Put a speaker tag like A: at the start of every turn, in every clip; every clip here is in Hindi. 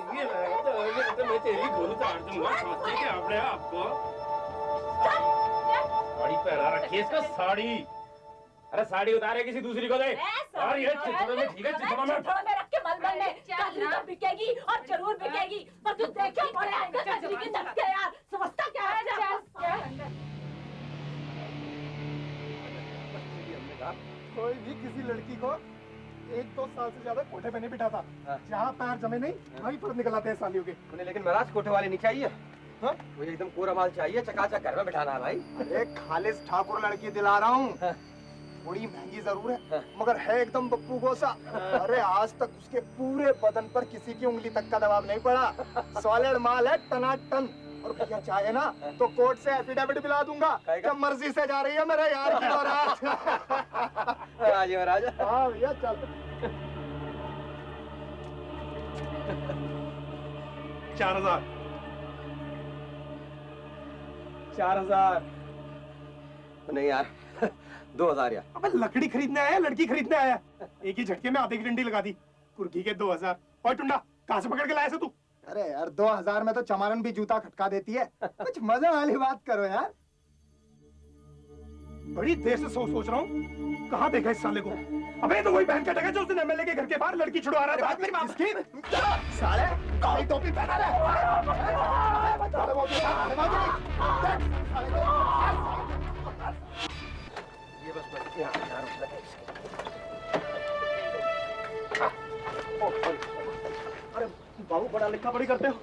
A: मैं तेरी गोली काट दूंगा। समझते क्या आपने आपको? साड़ी पहना रखी है इसका, साड़ी। अरे साड़ी उतारे किसी दूसरी को दे। और ये चिथड़े में, ठीक है, चिथड़े में
B: रख के मलमल में कजरी तो बिकेगी और जरूर बिकेगी, पर तू देखे पड़े कजरी की धक्के यार, समझता क्या है?
C: कोई भी किसी लड़की को 1-2 साल से ज्यादा कोठे पे नहीं बिठाता। जहाँ पैर जमे नहीं वहीं पर निकल आते हैं सालियों के।
D: उन्हें लेकिन महाराज कोठे वाले नहीं चाहिए। हाँ? वो एकदम पूरा माल चाहिए, चकाचक घर में बिठाना है भाई।
C: अरे खालिस ठाकुर लड़की दिला रहा हूँ। बड़ी महंगी जरूर है, मगर है एकदम बप्पू गोसा। अरे आज तक उसके पूरे बदन पर किसी की उंगली तक का दबाव नहीं पड़ा। सॉलिड माल है, टनाटन। और भैया चाहे ना तो कोर्ट से एफिडेविट दिला दूंगा कि मर्जी से जा रही है मेरे यार की बारात।
D: महाराज।
C: हाँ भैया चल। 4000
D: 4000 नहीं यार, 2000 यार।
C: अबे लकड़ी खरीदने आया, लड़की खरीदने आया। एक ही झटके में आधे की डंडी लगा दी। कुर्की के 2000। और टुंडा कहाँ से पकड़ के लाया से तू? अरे यार 2000 में तो चमारन भी जूता खटका देती है। कुछ मजा वाली बात करो यार। बड़ी देर से सोच रहा हूँ, कहाँ देखा इस साले को? अबे तो वही बहन का टका जो उसने एमएलए के घर के बाहर लड़की छुड़वा रहा था। साले काली टोपी पहना है।
D: ये बस
C: अरे बाबू बड़ा लिखा पढ़ी करते हो?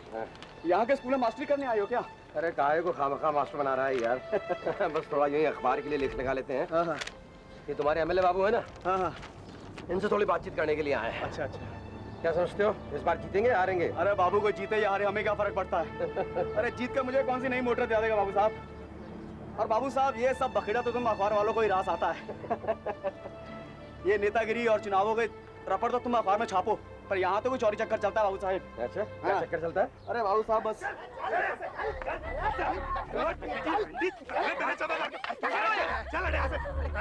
C: यहाँ के स्कूल में मास्टरी करने आए हो क्या?
D: अरे काहे को खामखा मास्टर बना रहा है यार। बस थोड़ा यूं ही अखबार के लिए लिख लगा लेते हैं।
C: हाँ।
D: ये तुम्हारे एमएलए बाबू है ना?
C: हाँ।
D: इनसे थोड़ी बातचीत करने के लिए आए हैं।
C: अच्छा।
D: क्या समझते हो, इस बार जीतेंगे हारेंगे?
C: अरे बाबू को जीते या हारे हमें क्या फर्क पड़ता है? अरे जीत कर मुझे कौन सी नई मोटर दिला देगा बाबू साहब? और बाबू साहब ये सब बखेड़ा तो तुम अखबार वालों को ही रास आता है। ये नेतागिरी और चुनावों के रपड़ तो तुम अखबार में छापो, पर यहाँ तो कोई चोरी चक्कर चलता है बाबू साहब।
D: अच्छा, क्या चक्कर चलता है?
C: अरे बाबू साहब बस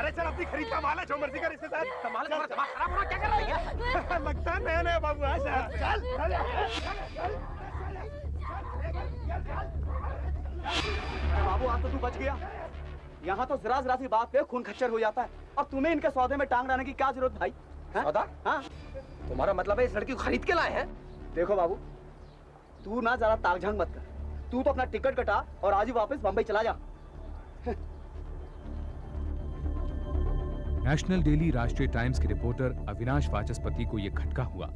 C: चल अपनी खरीद का माल है, जो मर्जी कर इसके साथ। माल खराब होना क्या कर रही है? लगता है नया बाबू। चल बाबू आज तो तू बच गया। यहाँ तो जरा सी बात पे खून खच्चर हो जाता है, और तुम्हें इनके सौदे में टांग डालने की क्या जरूरत भाई?
D: सौदा? हाँ। तुम्हारा मतलब है इस लड़की को खरीद के लाए हैं?
C: देखो बाबू, तू ना ज्यादा ताकझंग मत कर। तू तो अपना टिकट कटा और आज ही वापस बंबई चला जा।
E: नेशनल डेली राष्ट्रीय टाइम्स के रिपोर्टर अविनाश वाचस्पति को यह खटका हुआ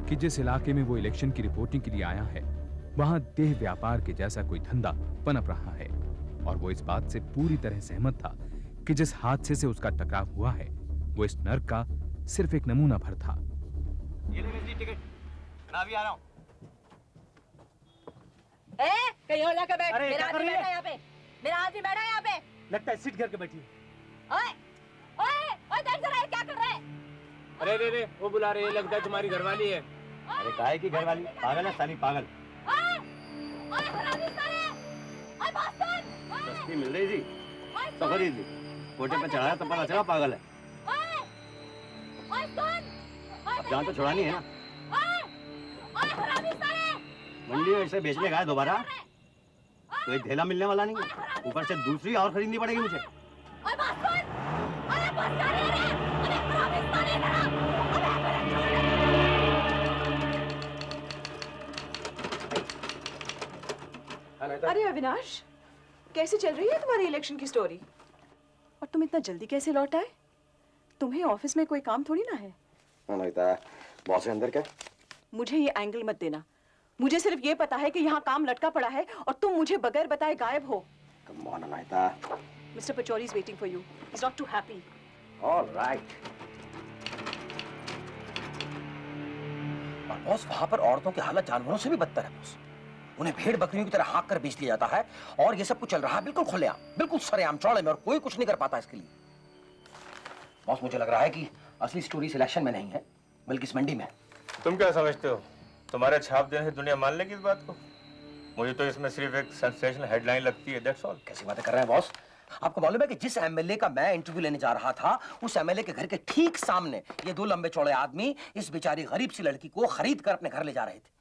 E: कि जिस इलाके में वो इलेक्शन की रिपोर्टिंग के लिए आया है, वहां देह व्यापार के जैसा कोई धंधा पनप रहा है, और वो इस बात से पूरी तरह सहमत था कि जिस हादसे से उसका टकराव हुआ है वो इस नर्क का सिर्फ एक नमूना भर था।
D: ये ले मेरी टिकट, मैं अभी आ रहा हूँ।
B: कहीं और जाकर बैठ।
C: अरे,
B: मेरा
C: क्या कर
B: आदमी
C: रही है?
B: बैठा यहाँ पे। मेरा आदमी बैठा यहाँ पे।
C: लगता है सीट घर के बैठी है।
B: ओए देख जरा ये क्या कर रहे हैं?
A: अरे वो बुला रहे हैं, लगता है तुम्हारी घरवाली है।
D: अरे काहे की घरवाली? पागल है साली, पागल।
B: हरामी साले! बात सुन!
D: सस्ती मिल रही थी तो खरीद ली, कोटे पे चढ़ाया तो पता चला पागल है। अब जान तो छुड़ानी है ना।
B: हरामी साले!
D: मंडी में इसे बेचने का है दोबारा तो एक ढेला मिलने वाला नहीं है, ऊपर से दूसरी और खरीदनी पड़ेगी मुझे।
B: बात सुन! अरे बस कर रे! अरे हरामी साले जरा!
F: अरे अविनाश, कैसे चल रही है तुम्हारी इलेक्शन की स्टोरी? और तुम इतना जल्दी कैसे लौट आए? तुम्हें ऑफिस में कोई काम थोड़ी ना है।
D: बॉस है अंदर क्या?
F: मुझे ये एंगल मत देना। मुझे सिर्फ ये पता है कि यहाँ काम लटका पड़ा है और तुम मुझे बगैर बताए गायब हो।
D: Come on, Anaita.
F: Mr. Pachori is waiting for you. He's not too happy.
D: All right. और बॉस वहाँ पर औरतों की हालत जानवरों से भी बदतर है बॉस। उन्हें भेड़ बकरियों की तरह हाँक कर बेच दिया जाता है, और ये सब कुछ चल रहा है बिल्कुल खुलेआम, बिल्कुल सरेआम चौड़े में, और कोई कुछ नहीं कर पाता इसके लिए। बॉस मुझे लग रहा है कि असली स्टोरी सिलेक्शन में नहीं है बल्कि इस मंडी में है।
A: तुम क्या समझते हो, तुम्हारे छाप देने से दुनिया मान लेगी इस बात को? मुझे तो इसमें सिर्फ एक सेंसेशनल हेडलाइन लगती है, दैट्स ऑल।
D: कैसी बातें कर रहे हैं बॉस? आपको मालूम है कि जिस एमएलए का मैं इंटरव्यू लेने जा रहा था, उस एमएलए के घर के ठीक सामने ये दो लंबे चौड़े आदमी इस बेचारी गरीब सी लड़की को खरीद कर अपने घर ले जा रहे थे।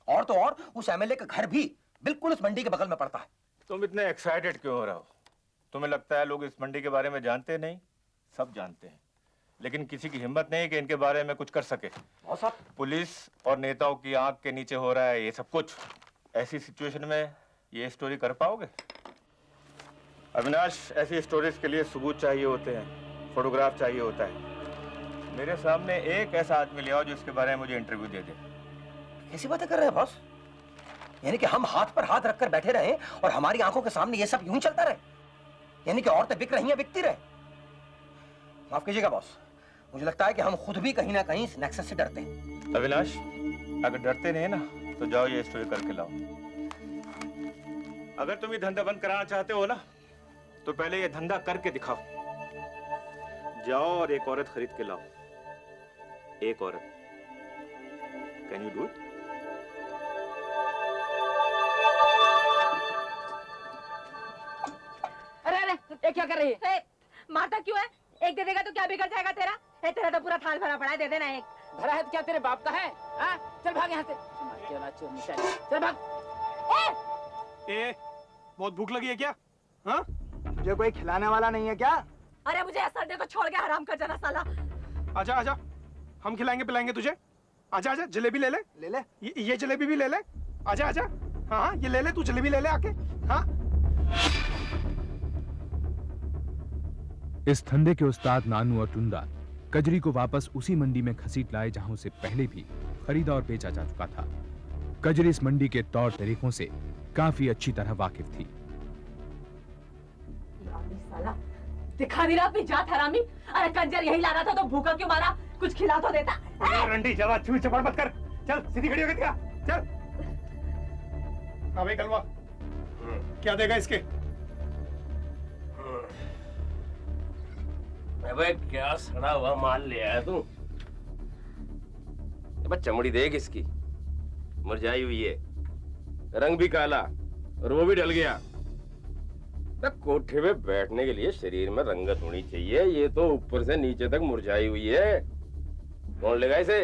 D: और तो और उस एमएलए का घर भी बिल्कुल इस मंडी के बगल में पड़ता है।
A: तुम इतने एक्साइटेड क्यों हो रहे हो? तुम्हें लगता है लोग इस मंडी के बारे में जानते नहीं? सब जानते हैं, लेकिन किसी की हिम्मत नहीं कि इनके बारे में कुछ कर सके।
D: और साहब,
A: पुलिस और नेताओं की आंख के नीचे हो रहा है ये सब कुछ। ऐसी सिचुएशन में ये स्टोरी कर पाओगे? अविनाश, ऐसी स्टोरीज के लिए सबूत चाहिए होते हैं, फोटोग्राफ चाहिए होता है। मेरे सामने एक ऐसा आदमी ले आओ जो इसके बारे में मुझे इंटरव्यू दे दे।
D: कैसी बातें कर रहे हैं बॉस? यानी कि हम हाथ पर हाथ रखकर बैठे रहे और हमारी आंखों के सामने ये सब यूं ही चलता रहे? यानी कि औरतें बिक रही हैं, बिकती रहे? माफ कीजिएगा बॉस, मुझे लगता है कि हम खुद भी कहीं ना कहीं इस नेक्सस से डरते हैं।
A: अविनाश, अगर डरते नहीं ना तो जाओ ये स्टोरी करके लाओ। अगर तुम ये धंधा बंद कराना चाहते हो ना तो पहले ये धंधा करके दिखाओ। जाओ और एक औरत खरीद के लाओ। एक औरत। Can you do it?
B: अरे अरे, ये क्या कर रही है? मारता क्यों है? एक दे देगा तो क्या बिगड़ जाएगा तेरा? तेरा तो पूरा थाल भरा पड़ा है, दे देना एक।
G: भरा है तो क्या तेरे बाप का है? हाँ? चल भाग यहाँ से। चल भाग।
C: बहुत भूख लगी है क्या? हाँ? तुझे कोई खिलाने वाला नहीं है क्या?
B: अरे मुझे संडे को छोड़ के हराम कर जाना साला।
C: आजा आजा, हम खिलाएंगे पिलाएंगे तुझे। आजा आजा, जलेबी ले ले। ले ले। ये जलेबी भी ले ले। आजा आजा। हाँ हाँ, ये ले ले, तू जलेबी ले ले आके। हाँ।
E: इस धंधे के उस्ताद नानू और टुंडा कजरी को वापस उसी मंडी में घसीट लाए जहां उसे पहले भी खरीदा और बेचा जा चुका था। कजरी इस मंडी के तौर तरीकों से काफी अच्छी तरह वाकिफ थी।
B: साला दिखा नहीं रहा अपनी जात हरामी। अरे कंजर यही लाना था तो भूखा क्यों मारा? कुछ खिला तो देता।
C: रंडी जवा चूई चपड़ मत कर। चल सीधी खड़ी होके दिखा। चल। हाँ भाई कलवा, क्या देगा इसके?
H: अबे क्या सड़ा हुआ माल ले आया तू? अबे चमड़ी देख इसकी, मुरझाई हुई है, रंग भी काला और वो भी ढल गया। कोठे पे बैठने के लिए शरीर में रंगत होनी चाहिए, ये तो ऊपर से नीचे तक मुरझाई हुई है। कौन लेगा इसे?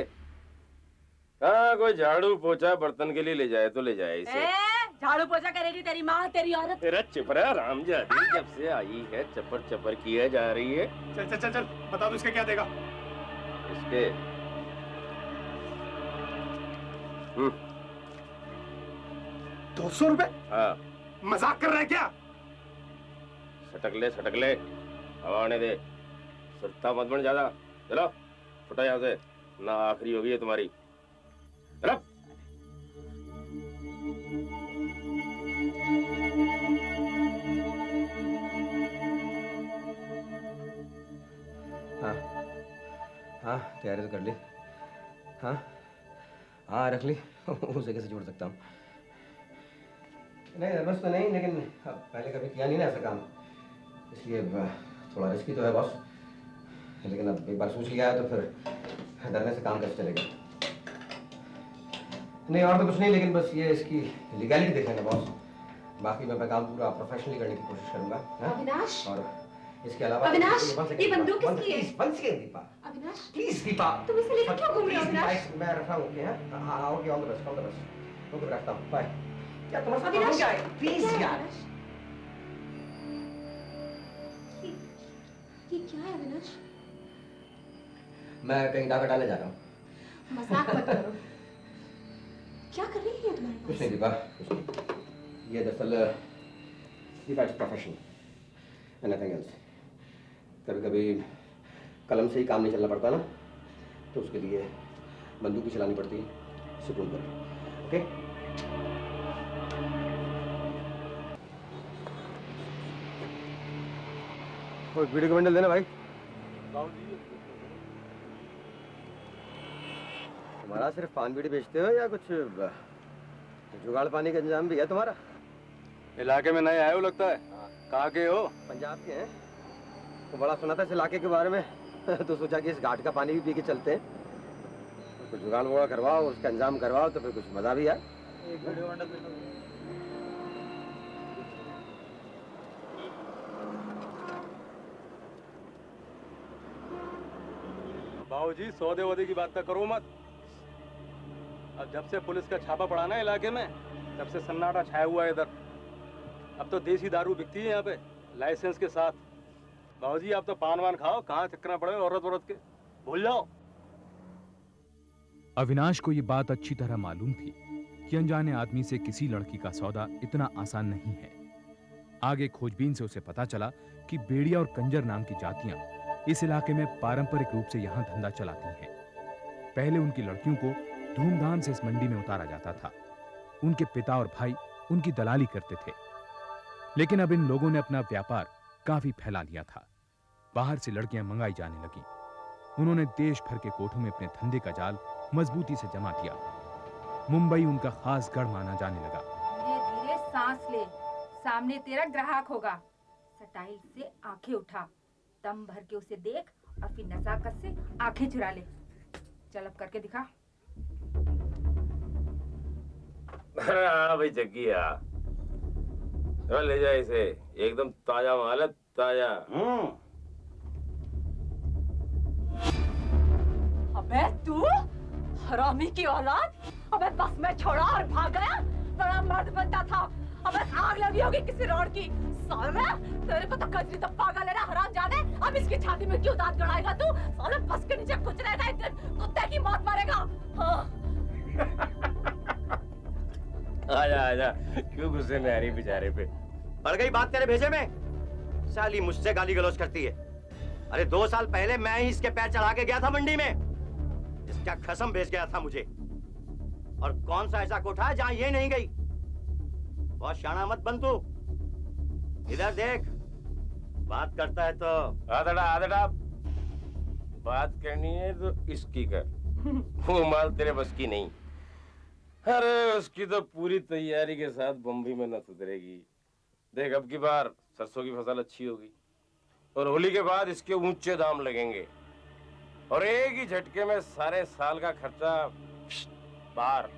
H: हाँ, कोई झाड़ू पोछा बर्तन के लिए ले जाए तो ले जाए इसे।
B: झाड़ू पोछा करेगी तेरी माँ, तेरी औरत।
H: तेरा चिपरा रामजादी जब से आई है चपर चपर किए जा रही है।
C: चल चल चल चल, बता दो इसके क्या देगा?
H: इसके
C: 200 रुपए?
H: हाँ।
C: मजाक कर रहा है क्या?
H: सटक ले, हवा आने दे, सुरता मत बन ज्यादा। चलो फुटा यहाँ से, ना आखिरी होगी है तुम्हारी। चलो।
D: हाँ हाँ, तैयारी तो कर ली। हाँ हाँ, रख ली। उसे कैसे जोड़ सकता हूँ? नहीं, नर्वस तो नहीं, लेकिन पहले कभी किया नहीं ना ऐसा काम, इसलिए थोड़ा रिस्की तो है बॉस। लेकिन अब एक बार सोच लिया है तो फिर डरने से काम कैसे चलेगा? नहीं और तो कुछ नहीं, लेकिन बस ये इसकी लीगैलिटी देख लेना बॉस। बाकी मैं काम पूरा प्रोफेशनली करने की कोशिश करूंगा।
F: अविनाश,
D: और इसके अलावा
F: अविनाश, ये बंदूक किसकी है?
D: बंद से दीपा,
F: अविनाश,
D: प्लीज दीपा,
F: तुम इसे लेकर क्यों घूम रहे हो अविनाश?
D: मैं रखा हूँ। ओके? हाँ okay, all the best, all the best. Okay, रखता हूँ, बाय। क्या तुम्हारे साथ
F: अविनाश,
D: क्या है? प्लीज यार।
F: ये क्या है अविनाश?
D: मैं कहीं डाका डालने जा रहा हूँ।
F: मजाक मत करो। क्या कर रही है तुम्हारे
D: कुछ नहीं दीपा, कुछ नहीं। ये दरअसल Deepa it's profession and nothing else. कभी कभी कलम से ही काम नहीं चलना पड़ता ना, तो उसके लिए बंदूक भी चलानी पड़ती है सुकून पर। ओके? कोई वीडियो का बंडल देना भाई। तुम्हारा सिर्फ पान बीड़ी बेचते हो या कुछ जुगाड़ पानी का इंतजाम भी है तुम्हारा?
I: इलाके में नए आए हो लगता है। कहाँ के हो?
D: पंजाब के हैं। तो बड़ा सुना था इस इलाके के बारे में तो सोचा कि इस घाट का पानी भी पी के चलते हैं। कुछ जुगाड़ वुगाड़ करवाओ, उसका इंतजाम करवाओ तो फिर कुछ मजा भी आए।
I: बाबूजी, सौदे वौदे की बात तो करो मत। अब जब से पुलिस का छापा पड़ा ना इलाके में, तब से सन्नाटा छाया हुआ है इधर। अब तो देसी दारू बिकती है यहाँ पे लाइसेंस के साथ। बाबूजी आप तो पान वान खाओ, कहाँ चक्कर पड़े औरत के, भूल जाओ।
E: अविनाश को ये बात अच्छी तरह मालूम थी कि अनजाने आदमी से किसी लड़की का सौदा इतना आसान नहीं है। आगे खोजबीन से उसे पता चला कि बेड़िया और कंजर नाम की जातियां इस इलाके में पारंपरिक रूप से यहां धंधा चलाती हैं। पहले उनकी लड़कियों को धूमधाम से इस मंडी में उतारा जाता था। उनके पिता और भाई उनकी दलाली करते थे, लेकिन अब इन लोगों ने अपना व्यापार काफी फैला लिया था। बाहर से लड़कियां मंगाई जाने लगी। उन्होंने देश भर के कोठों में अपने धंधे का जाल मजबूती से जमा दिया। मुंबई उनका खास गढ़ माना जाने लगा।
J: धीरे धीरे सांस ले, सामने तेरा ग्राहक होगा। स्टाइल से आंखें उठा, दम भर के उसे देख और फिर नजाकत से आंखें चुरा ले। चल अब करके दिखा।
H: हाँ भाई जग्गिया, ले जा इसे, एकदम ताजा माल है, ताजा।
B: अबे तू हरामी की औलाद, अबे बस में छोड़ा और भाग गया। बड़ा मर्द बनता था, अबे आग लगी होगी किसी रोड की। साले तेरे को तो कजरी तो पागल है ना हरामजादे। अब इसकी छाती में क्यों दांत गड़ाएगा तू? साले बस के नीचे कुचलेगा, एक दिन कुत्ते की मौत मरेगा। हाँ।
H: आजा आजा, क्यों गुस्से में आ रही बेचारे पे?
K: पड़ गई बात तेरे भेजे में? साली मुझसे गाली गलौज करती है। अरे 2 साल पहले मैं ही इसके पैर चढ़ा के गया था मंडी में। इसका खसम बेच गया था मुझे। और कौन सा ऐसा कोठा है जहां ये नहीं गई? बहुत शाना मत बन तू। इधर देख, बात करता है तो
H: आदड़ा आदड़ा, बात करनी है तो इसकी कर। वो माल तेरे बस की नहीं। अरे उसकी तो पूरी तैयारी के साथ बम्बई में न सुधरेगी। देख अब की बार सरसों की फसल अच्छी होगी और होली के बाद इसके ऊंचे दाम लगेंगे और एक ही झटके में सारे साल का खर्चा बाहर।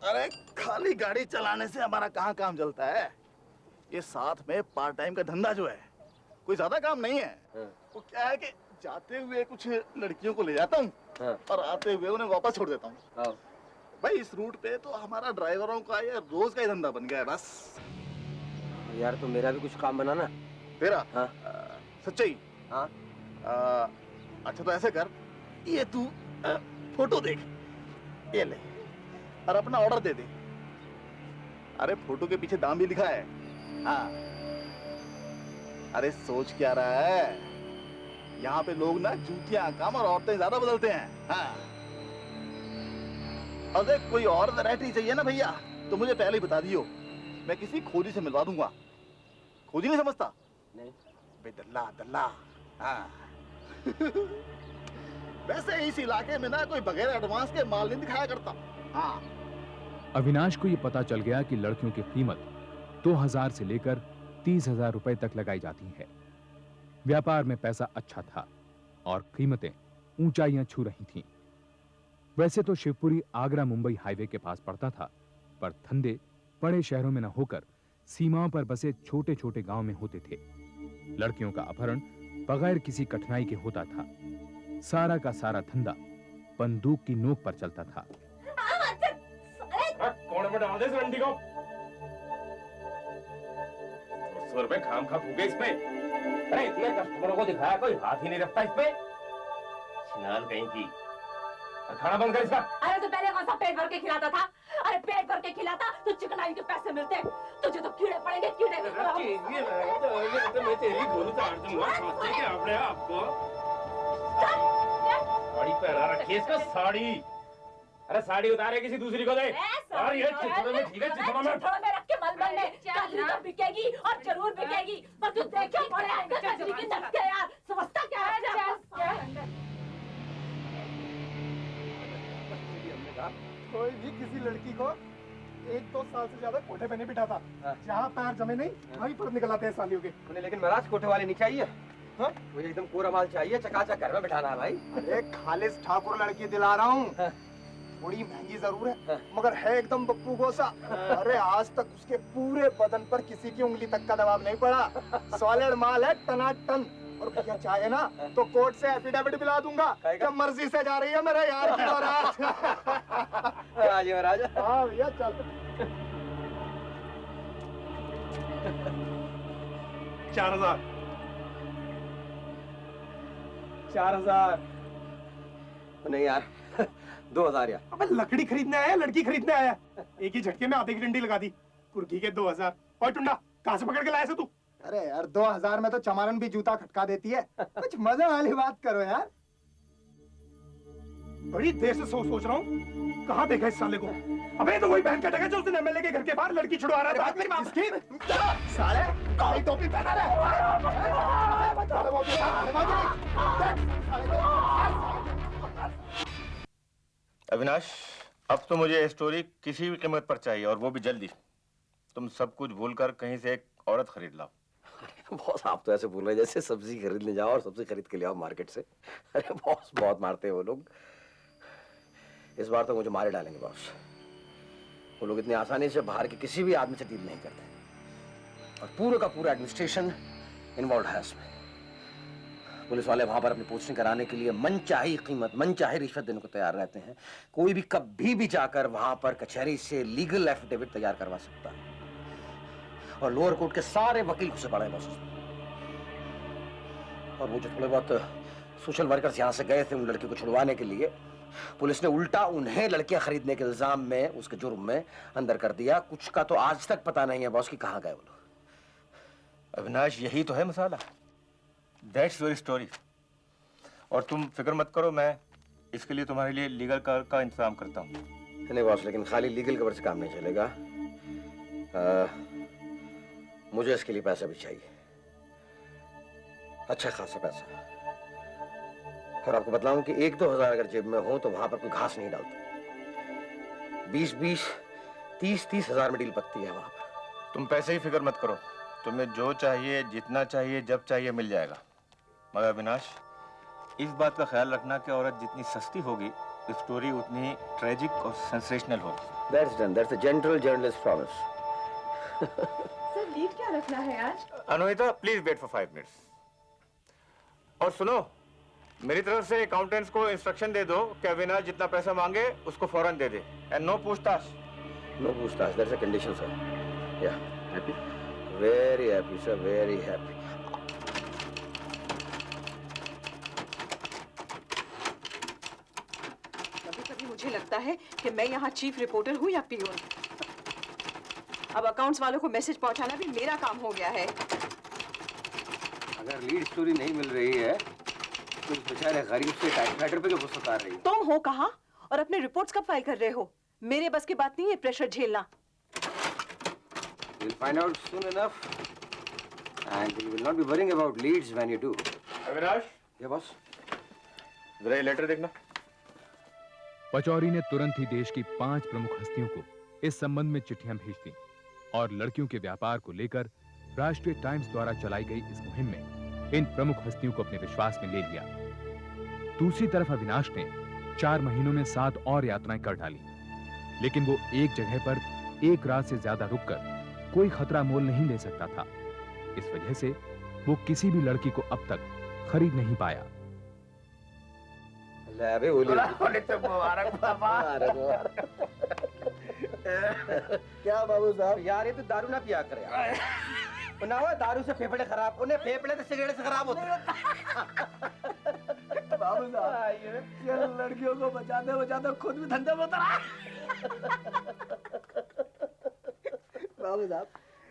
C: अरे खाली गाड़ी चलाने से हमारा कहाँ काम चलता है? ये साथ में पार्ट टाइम का धंधा जो है, कोई ज्यादा काम नहीं है। वो क्या है कि जाते हुए कुछ लड़कियों को ले जाता हूँ और आते हुए उन्हें वापस छोड़ देता हूँ। भाई इस रूट पे तो हमारा ड्राइवरों का ये रोज का ही धंधा बन गया है बस।
D: यार तो मेरा भी कुछ काम बना ना।
C: तेरा?
D: हाँ।
C: सच्चाई?
D: हाँ।
C: अच्छा तो ऐसे कर, ये तू फोटो देख, ये ले और अपना ऑर्डर दे दे। अरे फोटो के पीछे दाम भी लिखा है। हाँ। अरे सोच क्या रहा है, यहाँ पे लोग ना जूतियां कम और औरतें ज्यादा बदलते हैं। हाँ। और देख कोई और वैरायटी चाहिए ना भैया तो मुझे पहले ही बता दियो, मैं किसी खोजी से मिलवा दूंगा। खोजी नहीं समझता?
D: नहीं।
C: दल्ला दल्ला। हाँ। वैसे इस इलाके में ना कोई बगैर एडवांस के माल नहीं दिखाया करता। हाँ।
E: अविनाश को यह पता चल गया कि लड़कियों की कीमत 2000 से लेकर 30,000 रुपए तक लगाई जाती है। व्यापार में पैसा अच्छा था और कीमतें ऊंचाइयां छू रही थीं। वैसे तो शिवपुरी आगरा मुंबई हाईवे के पास पड़ता था, पर धंधे बड़े शहरों में न होकर सीमाओं पर बसे छोटे छोटे गांव में होते थे। लड़कियों का अपहरण बगैर किसी कठिनाई के होता था। सारा का सारा धंधा बंदूक की नोक पर चलता था।
H: कौन में डाल दे इस रंडी को? 200 रुपए खाम खा फूके इस पे। अरे इतने कस्टमरों को दिखाया, कोई हाथ ही नहीं रखता इस पे। छिनाल कहीं की। खाना बंद कर इसका।
B: अरे तो पहले कौन सा पेट भर के खिलाता था? अरे पेट भर के खिलाता तो चिकनाई के पैसे मिलते। तुझे तो कीड़े पड़ेंगे, कीड़े।
H: मैं तेरी गोली ताड़ दूंगा, समझते क्या आपने आपको? साड़ी पहना रखी है इसका, साड़ी। अरे साड़ी उतारे किसी दूसरी को दे। और ये चित्रों में ठीक है, चित्रों में
B: रख के मलमल में कजरी तो बिकेगी और जरूर बिकेगी। पर तू देखो पड़े आएंगे कजरी के धक्के यार, समझता क्या है?
C: कोई भी किसी लड़की को 1-2 साल से ज्यादा कोठे पे नहीं बिठाता। जहाँ पैर जमे नहीं वहीं पर निकल आते हैं सालियों के।
D: उन्हें लेकिन महाराज कोठे वाले नहीं चाहिए। हाँ? वो एकदम कोरा माल चाहिए, चकाचक घर में बिठाना है भाई।
C: अरे खालिस ठाकुर लड़की दिला रहा हूँ। थोड़ी महंगी जरूर है मगर है एकदम बप्पू गोसा। अरे आज तक उसके पूरे बदन पर किसी की उंगली तक का दबाव नहीं पड़ा। सॉलिड माल है टनाटन। और भैया चाहे ना तो कोर्ट से एफिडेविट दिला दूंगा कि मर्जी से जा रही है मेरे यार की बारात। हाँ भैया चल।
L: 4000 4000
D: नहीं यार 2000 यार।
L: अबे लकड़ी खरीदने आया लड़की खरीदने आया? एक ही झटके में आधे की डंडी लगा दी। कुर्की के 2000। और टुंडा कहाँ से पकड़ के लाया से तू?
C: अरे यार 2000 में तो चमारन भी जूता खटका देती है। कुछ मजे वाली बात करो यार।
L: बड़ी देर से सोच रहा हूँ कहाँ देखा इस साले को। अबे तो वही बहन का टका जो उस दिन एमएलए के घर के बाहर लड़की छुड़वा रहा था। मेरी बात
C: साले काली टोपी पहना रहा।
A: अविनाश, अब तो मुझे ये स्टोरी किसी भी कीमत पर चाहिए और वो भी जल्दी। तुम सब कुछ भूलकर कहीं से एक औरत खरीद लाओ।
D: बॉस आप तो ऐसे बोल रहे हैं जैसे सब्जी खरीदने जाओ और सब्जी खरीद के ले आओ मार्केट से। अरे बॉस बहुत मारते हैं वो लोग। इस बार तो मुझे मारे डालेंगे बॉस। वो लोग इतनी आसानी से बाहर के किसी भी आदमी से डील नहीं करते और पूरे का पूरा एडमिनिस्ट्रेशन इन्वॉल्व है इसमें। पुलिस वाले वहां पर अपनी पोस्टिंग कराने के लिए मनचाही कीमत मनचाही रिश्वत देने को तैयार रहते हैं। कोई भी कभी भी जाकर वहां पर कचहरी से लीगल एफिडेविट तैयार करवा सकता है और लोअर कोर्ट के सारे वकील घुसे पड़े बस। और वो जो थोड़े बहुत सोशल वर्कर्स यहाँ से गए थे उन लड़की को छुड़वाने के लिए, पुलिस ने उल्टा उन्हें लड़कियां खरीदने के इल्जाम में उसके जुर्म में अंदर कर दिया। कुछ का तो आज तक पता नहीं है बॉस कि कहाँ गए वो लोग।
A: अविनाश यही तो है मसाला। That's your story. और तुम फिक्र मत करो, मैं इसके लिए तुम्हारे लिए लीगल कवर का इंतजाम करता हूँ।
D: नहीं बॉस, लेकिन खाली लीगल कवर से काम नहीं चलेगा। मुझे इसके लिए पैसा भी चाहिए, अच्छा खासा पैसा। और आपको बतलाऊं कि 1-2 हजार अगर जेब में हो तो वहां पर कोई घास नहीं डालता। 20-20, 30-30 हजार में डील पकती है वहां पर।
A: तुम पैसे ही फिक्र मत करो, तुम्हें जो चाहिए जितना चाहिए जब चाहिए मिल जाएगा। मगर अविनाश इस बात का ख्याल रखना कि औरत जितनी सस्ती होगी स्टोरी उतनी ट्रेजिक और सेंसेशनल होगी।
D: That's done. That's a gentle journalist promise.
F: Sir lead क्या रखना है आज?
A: अनुहिता प्लीज वेट फॉर 5 मिनट्स। और सुनो, मेरी तरफ से अकाउंटेंट्स को इंस्ट्रक्शन दे दो कि अविनाश जितना पैसा मांगे उसको फौरन दे दे। एंड नो पूछताछ।
D: No पूछताछ, that's a condition, sir. Yeah, happy? Very happy, sir, very happy.
F: कभी-कभी मुझे लगता है कि मैं यहाँ चीफ रिपोर्टर हूँ या पियोन। अब अकाउंट्स वालों को मैसेज पहुँचाना भी मेरा काम हो गया है।
D: अगर लीड स्टोरी नहीं मिल रही है तो इस बेचारे गरीब से टाइपराइटर पे क्यों गुस्सा उतार रही है?
F: तुम हो कहाँ और अपने रिपोर्ट्स कब फाइल कर रहे हो? मेरे बस की बात नहीं है प्रेशर झेलना।
D: You'll find out soon enough, and you will not be worrying about leads when you do.
A: Avinash,
D: Yeah, boss.
A: जरा ये लेटर देखना।
E: पचौरी ने तुरंत ही देश की 5 प्रमुख हस्तियों को इस संबंध में चिट्ठियां भेज दी और लड़कियों के व्यापार को लेकर राष्ट्रीय टाइम्स द्वारा चलाई गई इस मुहिम में इन प्रमुख हस्तियों को अपने विश्वास में ले लिया। दूसरी तरफ अविनाश ने 4 महीनों में 7 और यात्राएं कर डाली, लेकिन वो एक जगह पर एक रात से ज्यादा रुककर कोई खतरा मोल नहीं ले सकता था। इस वजह से वो किसी भी लड़की को अब तक खरीद नहीं पाया।
D: मुबारक बाबा। क्या बाबू साहब, यार ये तो दारू ना पिया कर यार। ना हुआ दारू से फेफड़े खराब, उन्हें फेफड़े तो सिगरेट से खराब होते हैं।
C: बाबू साहब ये लड़कियों को बचाते बचाते खुद भी धंधे में उतर आए।
M: बाबू साहब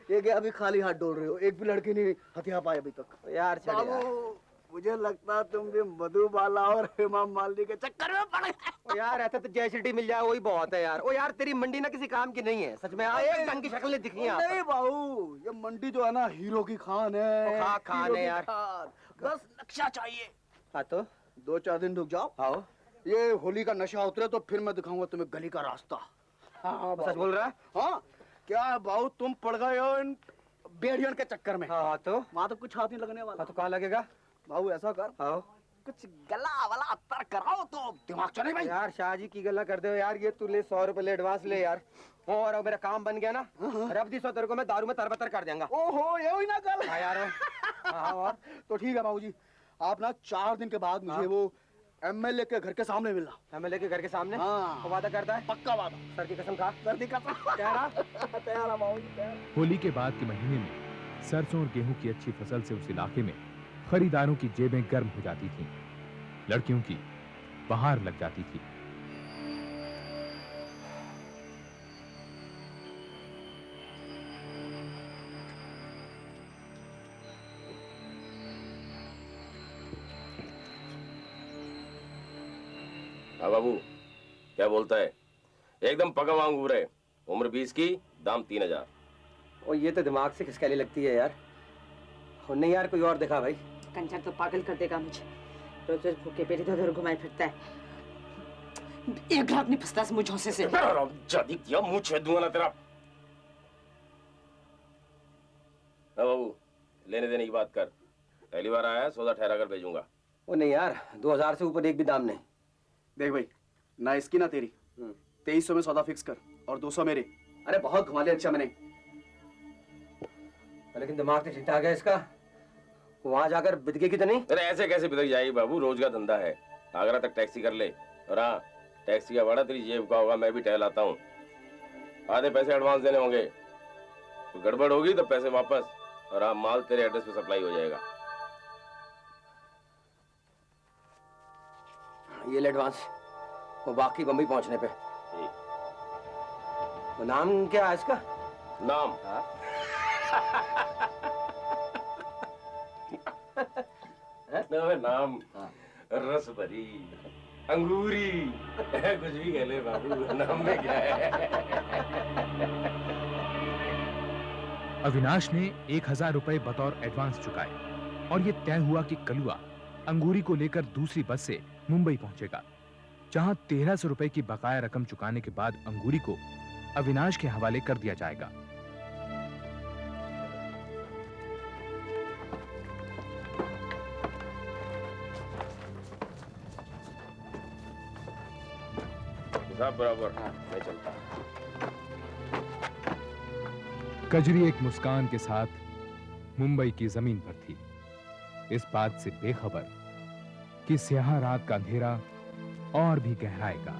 M: ये क्या अभी खाली हाथ डोल रहे हो? एक भी लड़की नहीं हथिया पाए अभी तक।
D: यार
M: बाबू मुझे लगता तुम भी मधुबाला और हेमा मालिनी के चक्कर में पड़ गए।
D: यार ऐसा तो जयसिटी मिल जाए वही बहुत है यार। ओ यार तेरी मंडी ना किसी काम की नहीं है सच में। एक ढंग की शक्ल नहीं दिखी है।
M: नहीं बाबू ये मंडी जो है ना हीरो की खान है।
D: खान है यार।
M: बस नक्शा चाहिए।
D: हाँ तो
M: 2-4 दिन रुक जाओ।
D: आओ
M: ये होली का नशा उतरे तो फिर मैं दिखाऊंगा तुम्हें गली का रास्ता।
D: हाँ सच बोल रहा है?
M: हाँ क्या बाबू तुम पड़ गए हो इन बेड़ियन के चक्कर में।
D: हाँ तो
M: वहाँ तो कुछ हाथ नहीं लगने वाला।
D: हाँ तो कहाँ लगेगा?
M: बाबू ऐसा कर,
D: आओ
M: कुछ गला वाला अत्तर कराओ तो दिमाग चले भाई।
D: यार शाहजी की गला कर दो यार, ये तू ले 100 रुपए ले एडवांस ले यार। और अब मेरा काम बन गया ना, रब दी 100 तेरे को मैं दारू में तरबतर कर देंगा।
M: ओहो ये हुई ना गल।
D: हाँ यार।
M: हाँ और तो ठीक है बाबूजी, आप ना 4 दिन के बाद मुझे वो एमएलए के घर के सामने मिलना।
D: एमएलए के घर के सामने?
M: हाँ।
D: तो वादा करता है?
M: पक्का वादा।
D: सर की कसम खा।
M: सर की कसम। तैयार तैयार बाबूजी तैयार।
E: होली के बाद के महीने में सरसों और गेहूं की अच्छी फसल से उस इलाके में खरीदारों की जेबें गर्म हो जाती थीं, लड़कियों की बहार लग जाती थी।
H: हाँ बाबू, क्या बोलता है? एकदम पका वांगूर है, उम्र 20 की, दाम 3000।
D: और ये तो दिमाग से खिसकाली लगती है यार। नहीं यार कोई और दिखा भाई।
F: कंजर तो पागल कर देगा मुझे, रोज रोज भूखे पेट इधर घुमाए फिरता है। एक ग्राहक नहीं फंसता इस मुंह झोंसे से।
H: जादी किया मुंह छेद दूंगा ना तेरा। हाँ बाबू, लेने देने की बात कर। पहली बार आया है, सौदा ठहरा कर भेजूंगा।
D: वो नहीं यार, 2000 से ऊपर एक भी दाम नहीं।
M: देख भाई, ना इसकी ना तेरी, 2300 में सौदा फिक्स कर और 200 मेरे। अरे बहुत घुमा लिया अच्छा मैंने।
D: लेकिन दिमाग तो ठीक ठाक है इसका, वहां जाकर बिदकेगी तो नहीं?
H: अरे ऐसे कैसे बिदक जाएगी बाबू, रोज का धंधा है। आगरा तक टैक्सी कर ले, और हाँ टैक्सी का भाड़ा तेरी जेब का होगा, मैं भी टहल आता हूँ। आधे पैसे एडवांस देने होंगे, तो गड़बड़ होगी तो पैसे वापस, और हाँ माल तेरे एड्रेस पे सप्लाई हो जाएगा।
D: ये ले एडवांस, वो बाकी बम्बई पहुंचने पे। वो नाम क्या है इसका?
H: नाम? नाम रस भरी अंगूरी, कुछ भी कह ले बाबू, नाम में क्या है।
E: अविनाश ने 1000 रुपए बतौर एडवांस चुकाए और ये तय हुआ कि कलुआ अंगूरी को लेकर दूसरी बस से मुंबई पहुंचेगा, जहां 1300 रुपए की बकाया रकम चुकाने के बाद अंगूरी को अविनाश के हवाले कर दिया जाएगा।
H: सब बराबर, मैं चलता।
E: कजरी एक मुस्कान के साथ मुंबई की जमीन पर थी, इस बात से बेखबर कि स्याह रात का अंधेरा और भी गहराएगा।